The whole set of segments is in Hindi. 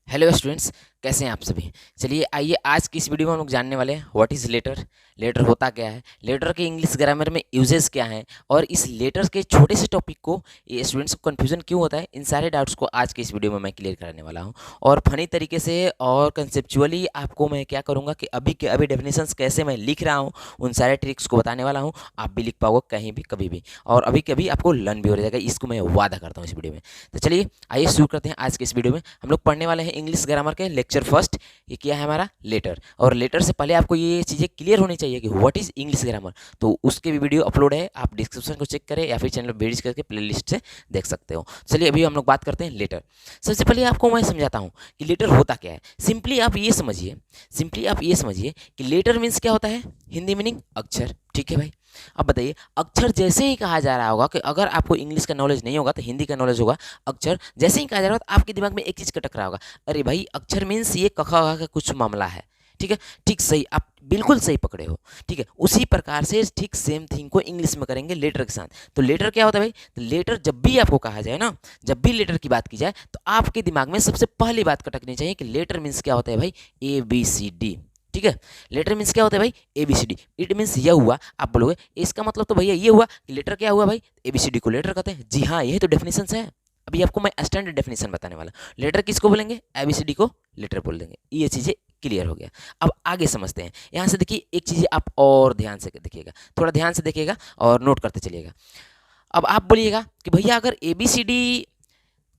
हेलो स्टूडेंट्स, कैसे हैं आप सभी। चलिए आइए आज की इस वीडियो में हम लोग जानने वाले हैं व्हाट इज़ लेटर। लेटर होता क्या है, लेटर के इंग्लिश ग्रामर में यूजेस क्या हैं, और इस लेटर के छोटे से टॉपिक को ये स्टूडेंट्स को कन्फ्यूजन क्यों होता है, इन सारे डाउट्स को आज के इस वीडियो में मैं क्लियर करने वाला हूं। और फनी तरीके से और कंसेप्चुअली आपको मैं क्या करूँगा कि अभी के अभी डेफिनेशंस कैसे मैं लिख रहा हूँ उन सारे ट्रिक्स को बताने वाला हूँ। आप भी लिख पाओगे कहीं भी कभी भी, और अभी कभी आपको लर्न भी हो जाएगा, इसको मैं वादा करता हूँ इस वीडियो में। तो चलिए आइए शुरू करते हैं। आज के इस वीडियो में हम लोग पढ़ने वाले हैं इंग्लिश ग्रामर के लेक्चर फर्स्ट। ये क्या है हमारा लेटर, और लेटर से पहले आपको ये चीज़ें क्लियर होनी चाहिए कि व्हाट इज़ इंग्लिश ग्रामर। तो उसके भी वीडियो अपलोड है, आप डिस्क्रिप्शन को चेक करें या फिर चैनल विजिट करके प्लेलिस्ट से देख सकते हो। चलिए अभी हम लोग बात करते हैं लेटर। सबसे पहले आपको मैं समझाता हूँ कि लेटर होता क्या है। सिंपली आप ये समझिए कि लेटर मीन्स क्या होता है, हिंदी मीनिंग अक्षर। ठीक है भाई, अब बताइए अक्षर जैसे ही कहा जा रहा होगा कि अगर आपको इंग्लिश का नॉलेज नहीं होगा तो हिंदी का नॉलेज होगा। अक्षर जैसे ही कहा जा रहा होगा तो आपके दिमाग में एक चीज़ खटक रहा होगा, अरे भाई अक्षर मीन्स ये कखा का कुछ मामला है। ठीक है, ठीक सही, आप बिल्कुल सही पकड़े हो। ठीक है, उसी प्रकार से ठीक सेम थिंग को इंग्लिश में करेंगे लेटर के साथ। तो लेटर क्या होता है भाई, तो लेटर जब भी आपको कहा जाए ना, जब भी लेटर की बात की जाए तो आपके दिमाग में सबसे पहली बात खटकनी चाहिए कि लेटर मीन्स क्या होता है भाई, ABCD। ठीक है, लेटर मीन्स क्या होता है भाई, ABCD। इट मीन्स यह हुआ, आप बोलोगे इसका मतलब तो भैया ये हुआ कि लेटर क्या हुआ भाई, ABCD को लेटर कहते हैं। जी हाँ, यही तो डेफिनेशन है। अभी आपको मैं स्टैंडर्ड डेफिनेशन बताने वाला। लेटर किसको बोलेंगे, ABCD को लेटर बोल देंगे। ये चीज़ें क्लियर हो गया। अब आगे समझते हैं। यहाँ से देखिए एक चीज़ आप और ध्यान से देखिएगा, थोड़ा ध्यान से देखिएगा और नोट करते चलिएगा। अब आप बोलिएगा कि भैया अगर ABCD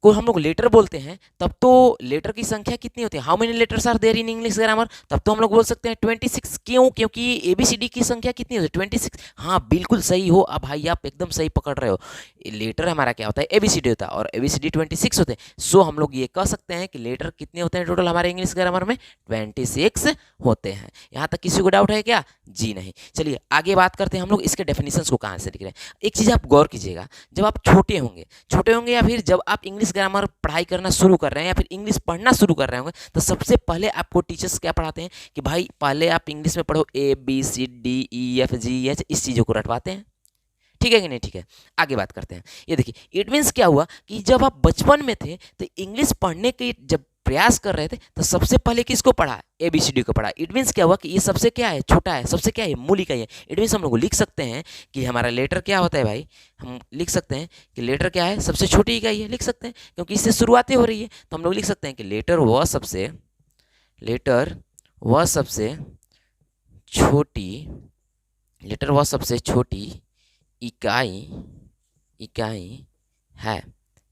को हम लोग लेटर बोलते हैं तब तो लेटर की संख्या कितनी होती है, how many letters are there in English grammar, तब तो हम लोग बोल सकते हैं 26। क्यों, क्योंकि ABCD की संख्या कितनी होती है, 26। हाँ बिल्कुल सही हो, अब भाई आप एकदम सही पकड़ रहे हो। लेटर हमारा क्या होता है, ABCD होता है, और ABCD 26 होते हैं। सो हम लोग ये कह सकते हैं कि लेटर कितने होते हैं टोटल हमारे इंग्लिश ग्रामर में, 26 होते हैं। यहाँ तक किसी को डाउट है क्या, जी नहीं। चलिए आगे बात करते हैं हम लोग इसके डेफिनेशंस को कहाँ से लिख रहे हैं। एक चीज़ आप गौर कीजिएगा, जब आप छोटे होंगे या फिर जब आप इंग्लिश ग्रामर पढ़ाई करना शुरू कर रहे हैं या फिर इंग्लिश पढ़ना शुरू कर रहे होंगे, तो सबसे पहले आपको टीचर्स क्या पढ़ाते हैं कि भाई पहले आप इंग्लिश में पढ़ो ABCDEFGH, इस चीज़ों को रटवाते हैं। ठीक है कि नहीं, ठीक है। आगे बात करते हैं। ये देखिए इट मीन्स क्या हुआ कि जब आप बचपन में थे तो इंग्लिश पढ़ने के जब प्रयास कर रहे थे तो सबसे पहले किसको पढ़ा, ABCD को पढ़ा। इट मीन्स क्या हुआ कि ये सबसे क्या है, छोटा है, सबसे क्या है, मूल इकाई है। इट मीन्स हम लोग लिख सकते हैं कि हमारा लेटर क्या होता है भाई, हम लिख सकते हैं कि लेटर क्या है, सबसे छोटी इकाई है। लिख सकते हैं क्योंकि इससे शुरुआतें हो रही है, तो हम लोग लिख सकते हैं कि लेटर वह सबसे छोटी, लेटर वह सबसे छोटी इकाई इकाई है।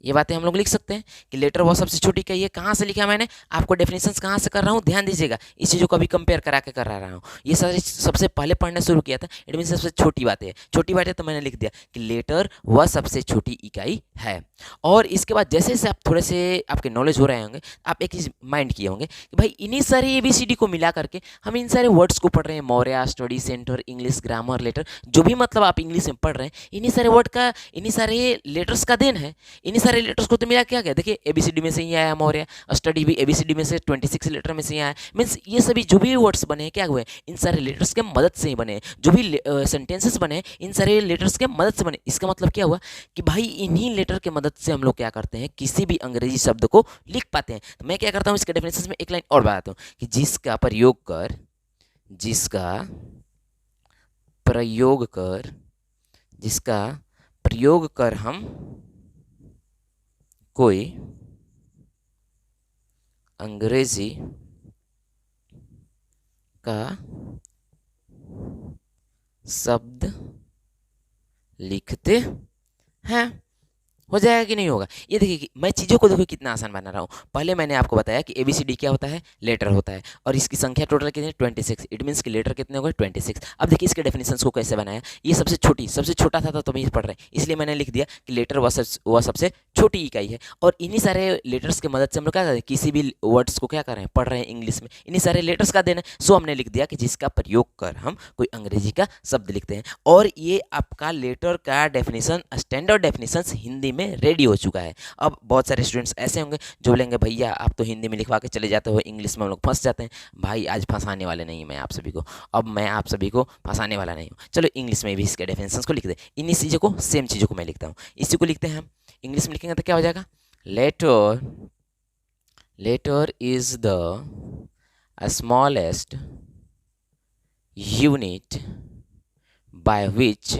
ये बातें हम लोग लिख सकते हैं कि लेटर वह सबसे छोटी इकाई है। कहाँ से लिखा मैंने, आपको डेफिनेशंस कहाँ से कर रहा हूँ, ध्यान दीजिएगा। इस चीज़ों को अभी कंपेयर करा के कर रहा हूँ। ये सारी सबसे पहले पढ़ना शुरू किया था, इट मीन सबसे छोटी बात है, छोटी बात है, तो मैंने लिख दिया कि लेटर वह सबसे छोटी इकाई है। और इसके बाद जैसे जैसे आप थोड़े से आपके नॉलेज हो रहे होंगे, आप एक चीज़ माइंड किए होंगे कि भाई इन्हीं सारे ABCD को मिला करके हम इन सारे वर्ड्स को पढ़ रहे हैं। Maurya study centre, English grammar, letter, जो भी मतलब आप इंग्लिश में पढ़ रहे हैं, इन्हीं सारे वर्ड का, इन्हीं सारे लेटर्स का देन है। इन्हीं सारे लेटर्स को तो मिला क्या गया, देखिए ABCD में से ही आया मौर्य, स्टडी भी ABCD में से 26 लेटर में से ही आया। मीन्स ये सभी जो भी वर्ड्स बने हैं क्या हुए, इन सारे लेटर्स के मदद से ही बने हैं। जो भी सेंटेंसेस बने हैं इन सारे लेटर्स के मदद से बने। इसका मतलब क्या हुआ कि भाई इन्हीं लेटर के मदद से हम लोग क्या करते हैं, किसी भी अंग्रेजी शब्द को लिख पाते हैं। तो मैं क्या करता हूँ, इसके डेफिनेशन में एक लाइन और बताता हूँ कि जिसका प्रयोग कर हम कोई अंग्रेजी का शब्द लिखते हैं। हो जाएगा कि नहीं होगा, ये देखिए कि मैं चीज़ों को देखो कितना आसान बना रहा हूँ। पहले मैंने आपको बताया कि ABCD क्या होता है, लेटर होता है, और इसकी संख्या टोटल कितनी है, 26। इट मीन्स कि लेटर कितने हो गए, 26। अब देखिए इसके डेफिनेशंस को कैसे बनाया। ये सबसे छोटा था तो भी पढ़ रहे हैं, इसलिए मैंने लिख दिया कि लेटर वह सबसे छोटी इकाई है। और इन्हीं सारे लेटर्स की मदद से हम लोग क्या कर रहे हैं, किसी भी वर्ड्स को क्या कर रहे हैं, पढ़ रहे हैं इंग्लिश में, इन्हीं सारे लेटर्स का देना है। सो हमने लिख दिया कि जिसका प्रयोग कर हम कोई अंग्रेजी का शब्द लिखते हैं। और ये आपका लेटर का डेफिनेशन, स्टैंडर्ड डेफिनेशन हिंदी में रेडी हो चुका है। अब बहुत सारे स्टूडेंट्स ऐसे होंगे जो बोलेंगे भैया आप तो हिंदी में लिखवा के चले जाते हो, इंग्लिश में हम लोग फंस जाते हैं। भाई आज फंसाने वाले नहीं मैं आप सभी को, अब मैं आप सभी को फंसाने वाला नहीं हूँ। चलो इंग्लिश में भी इसके डेफिनेशंस को लिख दे। इन्हीं चीज़ों को, सेम चीज़ों को मैं लिखता हूँ, इसी को लिखते हैं हम। इंग्लिश में लिखेंगे तो क्या हो जाएगा, letter letter is the smallest unit by which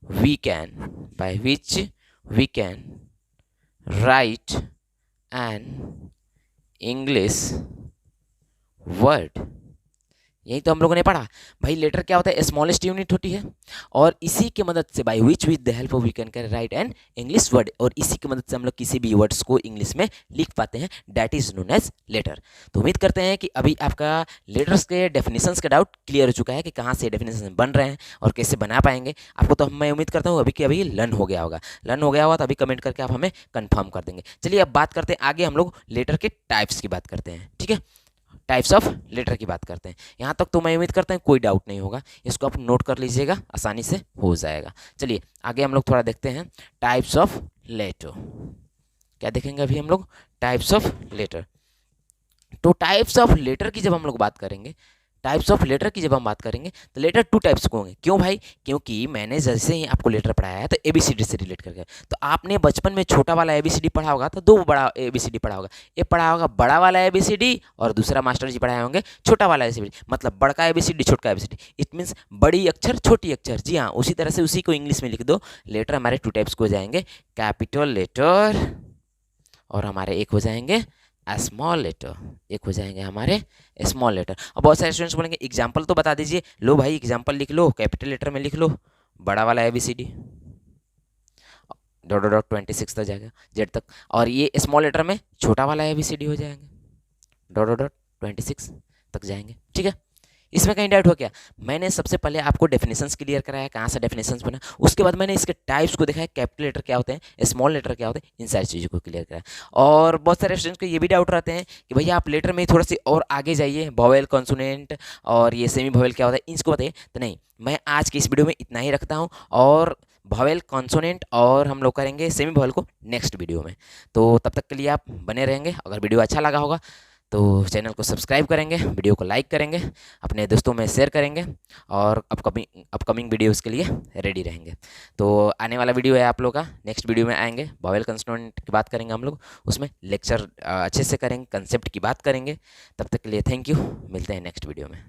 we can write an English word। यही तो हम लोगों ने पढ़ा भाई। लेटर क्या होता है? स्मॉलेस्ट यूनिट होती है और इसी की मदद से by which with the help of we can write an English word, और इसी की मदद से हम लोग किसी भी वर्ड्स को इंग्लिश में लिख पाते हैं। That is known as letter. तो उम्मीद करते हैं कि अभी आपका लेटर्स के डेफिनेशंस का डाउट क्लियर हो चुका है कि कहाँ से डेफिनेशन बन रहे हैं और कैसे बना पाएंगे आपको। तो मैं उम्मीद करता हूँ अभी कि अभी लर्न हो गया होगा। लर्न हो गया होगा तो अभी कमेंट करके आप हमें कन्फर्म कर देंगे। चलिए अब बात करते हैं आगे, हम लोग लेटर के टाइप्स की बात करते हैं। ठीक है, टाइप्स ऑफ लेटर की बात करते हैं। यहाँ तक तो मैं उम्मीद करता हूँ कोई डाउट नहीं होगा, इसको आप नोट कर लीजिएगा, आसानी से हो जाएगा। चलिए आगे हम लोग थोड़ा देखते हैं टाइप्स ऑफ लेटर। क्या देखेंगे अभी हम लोग? Types of letter. तो टाइप्स ऑफ लेटर की जब हम लोग बात करेंगे, टाइप्स ऑफ लेटर की जब हम बात करेंगे तो लेटर टू टाइप्स के होंगे। क्यों भाई? क्योंकि मैंने जैसे ही आपको लेटर पढ़ाया है तो एबीसीडी से रिलेट करके, तो आपने बचपन में छोटा वाला एबीसीडी पढ़ा होगा तो दो बड़ा एबीसीडी पढ़ा होगा। एक पढ़ा होगा बड़ा वाला एबीसीडी और दूसरा मास्टर जी पढ़ाए होंगे छोटा वाला एबीसीडी, मतलब बड़का एबीसीडी छोटा एबीसीडी। इट मीन्स बड़ी अक्षर छोटी अक्षर। जी हाँ, उसी तरह से उसी को इंग्लिश में लिख दो। लेटर हमारे टू टाइप्स को हो जाएंगे, कैपिटल लेटर और हमारे एक हो जाएंगे स्मॉल लेटर, एक हो जाएंगे हमारे स्मॉल लेटर। अब बहुत सारे स्टूडेंट्स बोलेंगे एग्जाम्पल तो बता दीजिए। लो भाई एग्जाम्पल लिख लो, कैपिटल लेटर में लिख लो बड़ा वाला एबीसीडी डॉट डॉट 26 तक जाएगा जेड तक, और ये स्मॉल लेटर में छोटा वाला एबीसीडी हो जाएंगे डॉट डॉट 26 तक जाएंगे। ठीक है, इसमें कहीं डाउट हो क्या? मैंने सबसे पहले आपको डेफिनेशंस क्लियर कराया, कहाँ से डेफिनेशंस बना, उसके बाद मैंने इसके टाइप्स को दिखाया, कैपिटल लेटर क्या होते हैं, स्मॉल लेटर क्या होते हैं, इन सारी चीज़ों को क्लियर कराया। और बहुत सारे स्टूडेंट्स को ये भी डाउट रहते हैं कि भैया आप लेटर में थोड़ा सी और आगे जाइए, वोवेल कॉन्सोनेंट और ये सेमी वोवेल क्या होता है, इसको बताइए। तो नहीं, मैं आज की इस वीडियो में इतना ही रखता हूँ, और वोवेल कॉन्सोनेंट और हम लोग करेंगे सेमी वोवेल को नेक्स्ट वीडियो में। तो तब तक के लिए आप बने रहेंगे। अगर वीडियो अच्छा लगा होगा तो चैनल को सब्सक्राइब करेंगे, वीडियो को लाइक करेंगे, अपने दोस्तों में शेयर करेंगे और अपकमिंग वीडियोस के लिए रेडी रहेंगे। तो आने वाला वीडियो है आप लोग का, नेक्स्ट वीडियो में आएंगे, वोवेल कंसोनेंट की बात करेंगे हम लोग, उसमें लेक्चर अच्छे से करेंगे, कंसेप्ट की बात करेंगे। तब तक के लिए थैंक यू, मिलते हैं नेक्स्ट वीडियो में।